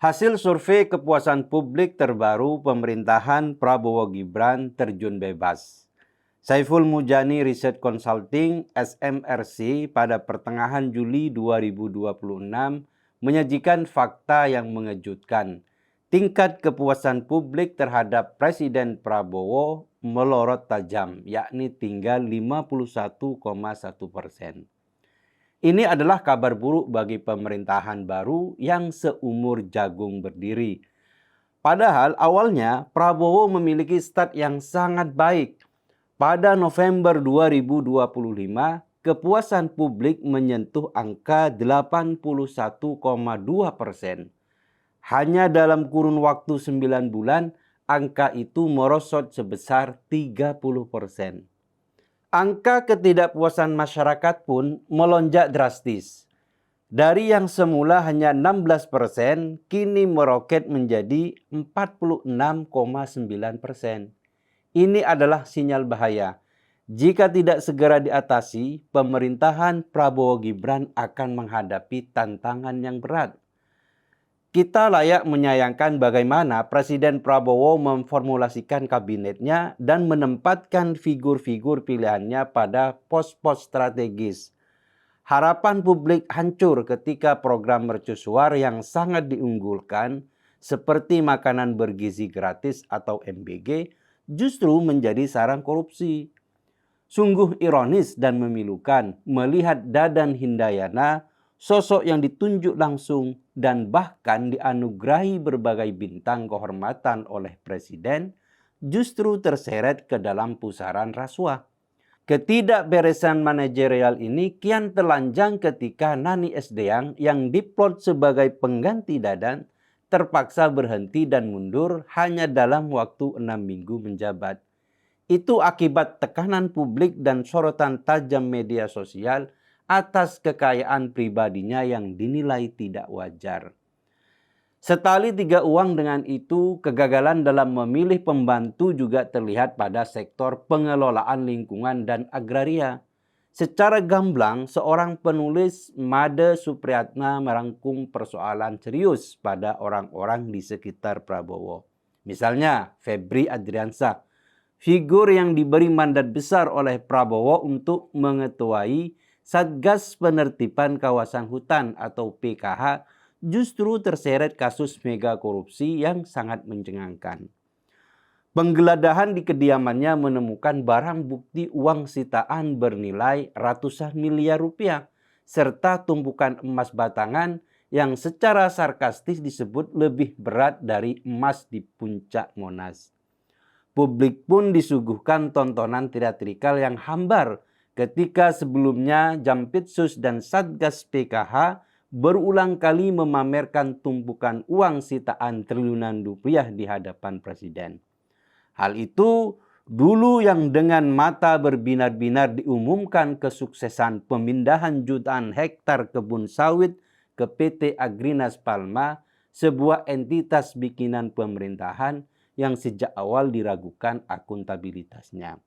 Hasil survei kepuasan publik terbaru pemerintahan Prabowo Gibran terjun bebas. Saiful Mujani Research Consulting (SMRC) pada pertengahan Juli 2026 menyajikan fakta yang mengejutkan. Tingkat kepuasan publik terhadap Presiden Prabowo melorot tajam, yakni tinggal 51,1%. Ini adalah kabar buruk bagi pemerintahan baru yang seumur jagung berdiri. Padahal awalnya Prabowo memiliki start yang sangat baik. Pada November 2025, kepuasan publik menyentuh angka 81,2%. Hanya dalam kurun waktu 9 bulan, angka itu merosot sebesar 30%. Angka ketidakpuasan masyarakat pun melonjak drastis. Dari yang semula hanya 16%, kini meroket menjadi 46,9%. Ini adalah sinyal bahaya. Jika tidak segera diatasi, pemerintahan Prabowo Gibran akan menghadapi tantangan yang berat. Kita layak menyayangkan bagaimana Presiden Prabowo memformulasikan kabinetnya dan menempatkan figur-figur pilihannya pada pos-pos strategis. Harapan publik hancur ketika program mercusuar yang sangat diunggulkan seperti makanan bergizi gratis atau MBG justru menjadi sarang korupsi. Sungguh ironis dan memilukan melihat Dadan Hindayana, sosok yang ditunjuk langsung dan bahkan dianugerahi berbagai bintang kehormatan oleh Presiden, justru terseret ke dalam pusaran rasuah. Ketidakberesan manajerial ini kian telanjang ketika Nani Esdeyang yang diplot sebagai pengganti Dadan terpaksa berhenti dan mundur hanya dalam waktu 6 minggu menjabat. Itu akibat tekanan publik dan sorotan tajam media sosial atas kekayaan pribadinya yang dinilai tidak wajar. Setali tiga uang dengan itu, kegagalan dalam memilih pembantu juga terlihat pada sektor pengelolaan lingkungan dan agraria. Secara gamblang, seorang penulis Made Supriyatna merangkum persoalan serius pada orang-orang di sekitar Prabowo. Misalnya, Febri Adriansyah, figur yang diberi mandat besar oleh Prabowo untuk mengetuai Satgas Penertiban Kawasan Hutan atau PKH justru terseret kasus mega korupsi yang sangat mencengangkan. Penggeledahan di kediamannya menemukan barang bukti uang sitaan bernilai ratusan miliar rupiah serta tumpukan emas batangan yang secara sarkastis disebut lebih berat dari emas di puncak Monas. Publik pun disuguhkan tontonan teatrikal yang hambar ketika sebelumnya Jampitsus dan Satgas PKH berulang kali memamerkan tumpukan uang sitaan triliunan rupiah di hadapan Presiden. Hal itu dulu yang dengan mata berbinar-binar diumumkan kesuksesan pemindahan jutaan hektar kebun sawit ke PT Agrinas Palma, sebuah entitas bikinan pemerintahan yang sejak awal diragukan akuntabilitasnya.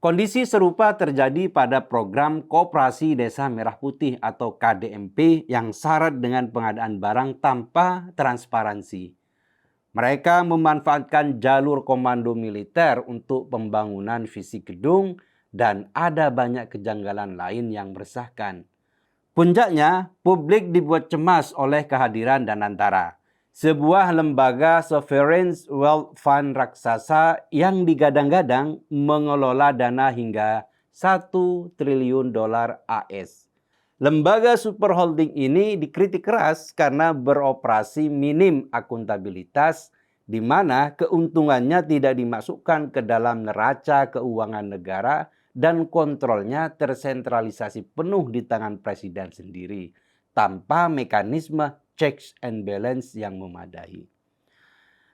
Kondisi serupa terjadi pada program Koperasi Desa Merah Putih atau KDMP yang syarat dengan pengadaan barang tanpa transparansi. Mereka memanfaatkan jalur komando militer untuk pembangunan fisik gedung dan ada banyak kejanggalan lain yang meresahkan. Puncaknya, publik dibuat cemas oleh kehadiran Danantara, sebuah lembaga sovereign wealth fund raksasa yang digadang-gadang mengelola dana hingga 1 triliun dolar AS. Lembaga superholding ini dikritik keras karena beroperasi minim akuntabilitas, di mana keuntungannya tidak dimasukkan ke dalam neraca keuangan negara dan kontrolnya tersentralisasi penuh di tangan Presiden sendiri, tanpa mekanisme checks and balance yang memadai.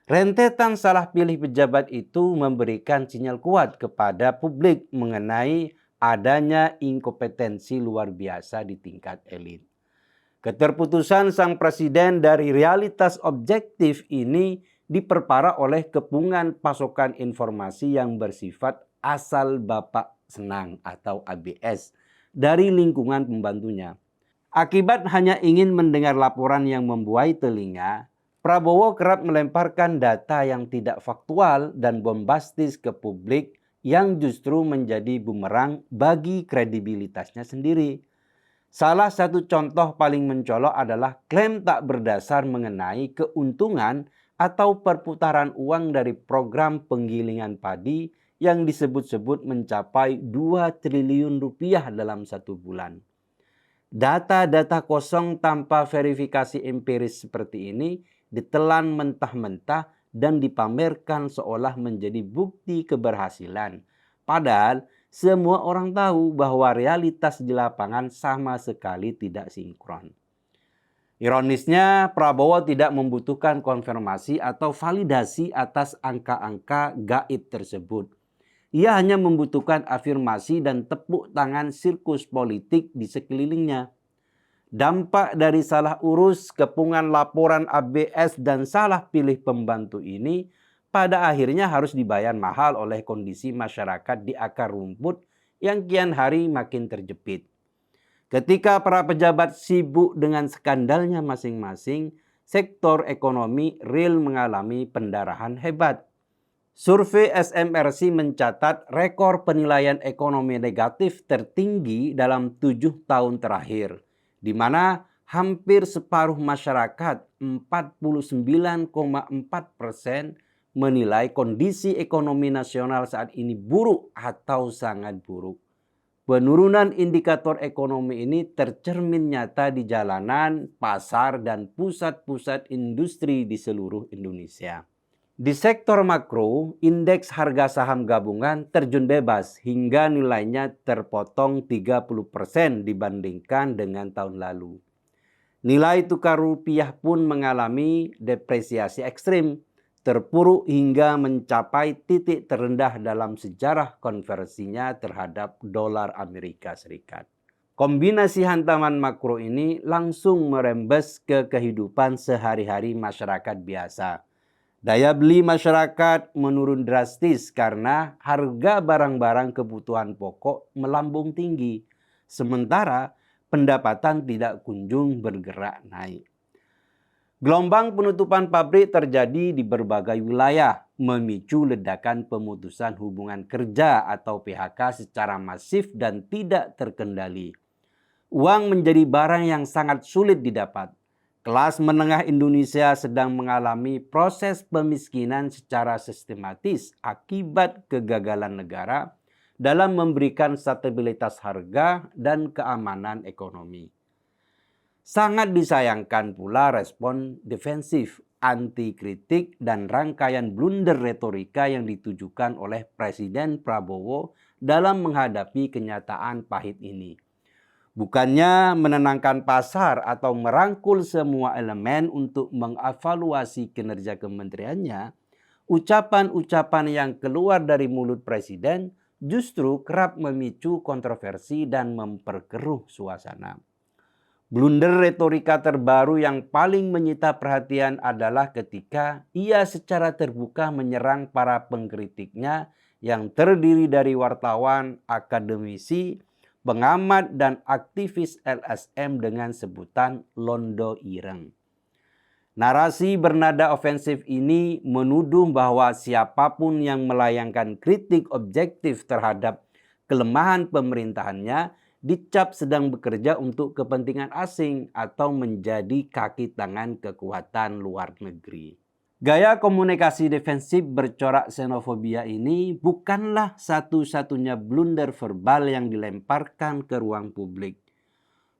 Rentetan salah pilih pejabat itu memberikan sinyal kuat kepada publik mengenai adanya inkompetensi luar biasa di tingkat elit. Keterputusan sang presiden dari realitas objektif ini diperparah oleh kepungan pasokan informasi yang bersifat asal bapak senang atau ABS dari lingkungan pembantunya. Akibat hanya ingin mendengar laporan yang membuai telinga, Prabowo kerap melemparkan data yang tidak faktual dan bombastis ke publik yang justru menjadi bumerang bagi kredibilitasnya sendiri. Salah satu contoh paling mencolok adalah klaim tak berdasar mengenai keuntungan atau perputaran uang dari program penggilingan padi yang disebut-sebut mencapai 2 triliun rupiah dalam 1 bulan. Data-data kosong tanpa verifikasi empiris seperti ini ditelan mentah-mentah dan dipamerkan seolah menjadi bukti keberhasilan. Padahal semua orang tahu bahwa realitas di lapangan sama sekali tidak sinkron. Ironisnya, Prabowo tidak membutuhkan konfirmasi atau validasi atas angka-angka gaib tersebut. Ia hanya membutuhkan afirmasi dan tepuk tangan sirkus politik di sekelilingnya. Dampak dari salah urus, kepungan laporan ABS, dan salah pilih pembantu ini pada akhirnya harus dibayar mahal oleh kondisi masyarakat di akar rumput yang kian hari makin terjepit. Ketika para pejabat sibuk dengan skandalnya masing-masing, sektor ekonomi real mengalami pendarahan hebat. Survei SMRC mencatat rekor penilaian ekonomi negatif tertinggi dalam 7 tahun terakhir, di mana hampir separuh masyarakat, 49,4%, menilai kondisi ekonomi nasional saat ini buruk atau sangat buruk. Penurunan indikator ekonomi ini tercermin nyata di jalanan, pasar, dan pusat-pusat industri di seluruh Indonesia. Di sektor makro, indeks harga saham gabungan terjun bebas hingga nilainya terpotong 30% dibandingkan dengan tahun lalu. Nilai tukar rupiah pun mengalami depresiasi ekstrim, terpuruk hingga mencapai titik terendah dalam sejarah konversinya terhadap dolar Amerika Serikat. Kombinasi hantaman makro ini langsung merembes ke kehidupan sehari-hari masyarakat biasa. Daya beli masyarakat menurun drastis karena harga barang-barang kebutuhan pokok melambung tinggi, sementara pendapatan tidak kunjung bergerak naik. Gelombang penutupan pabrik terjadi di berbagai wilayah, memicu ledakan pemutusan hubungan kerja atau PHK secara masif dan tidak terkendali. Uang menjadi barang yang sangat sulit didapat. Kelas menengah Indonesia sedang mengalami proses pemiskinan secara sistematis akibat kegagalan negara dalam memberikan stabilitas harga dan keamanan ekonomi. Sangat disayangkan pula respon defensif, anti kritik, dan rangkaian blunder retorika yang ditujukan oleh Presiden Prabowo dalam menghadapi kenyataan pahit ini. Bukannya menenangkan pasar atau merangkul semua elemen untuk mengevaluasi kinerja kementeriannya, ucapan-ucapan yang keluar dari mulut Presiden justru kerap memicu kontroversi dan memperkeruh suasana. Blunder retorika terbaru yang paling menyita perhatian adalah ketika ia secara terbuka menyerang para pengkritiknya yang terdiri dari wartawan, akademisi, pengamat, dan aktivis LSM dengan sebutan Londo Ireng. Narasi bernada ofensif ini menuduh bahwa siapapun yang melayangkan kritik objektif terhadap kelemahan pemerintahannya dicap sedang bekerja untuk kepentingan asing atau menjadi kaki tangan kekuatan luar negeri. Gaya komunikasi defensif bercorak xenofobia ini bukanlah satu-satunya blunder verbal yang dilemparkan ke ruang publik.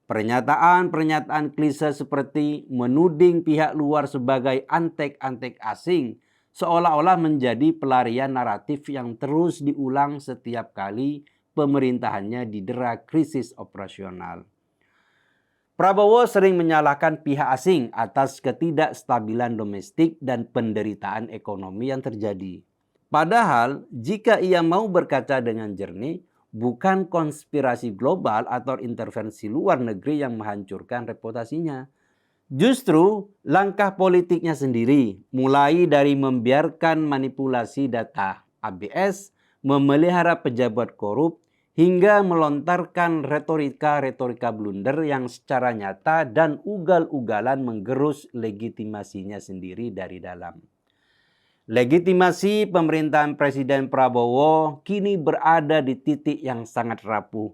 Pernyataan-pernyataan klise seperti menuding pihak luar sebagai antek-antek asing seolah-olah menjadi pelarian naratif yang terus diulang setiap kali pemerintahannya didera krisis operasional. Prabowo sering menyalahkan pihak asing atas ketidakstabilan domestik dan penderitaan ekonomi yang terjadi. Padahal jika ia mau berkaca dengan jernih, bukan konspirasi global atau intervensi luar negeri yang menghancurkan reputasinya. Justru langkah politiknya sendiri, mulai dari membiarkan manipulasi data ABS, memelihara pejabat korup, hingga melontarkan retorika-retorika blunder yang secara nyata dan ugal-ugalan menggerus legitimasinya sendiri dari dalam. Legitimasi pemerintahan Presiden Prabowo kini berada di titik yang sangat rapuh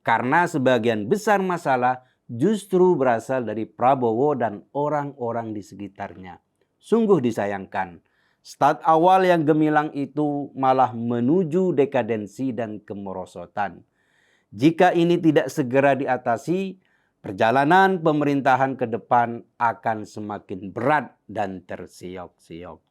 karena sebagian besar masalah justru berasal dari Prabowo dan orang-orang di sekitarnya. Sungguh disayangkan, start awal yang gemilang itu malah menuju dekadensi dan kemerosotan. Jika ini tidak segera diatasi, perjalanan pemerintahan ke depan akan semakin berat dan tersiok-siok.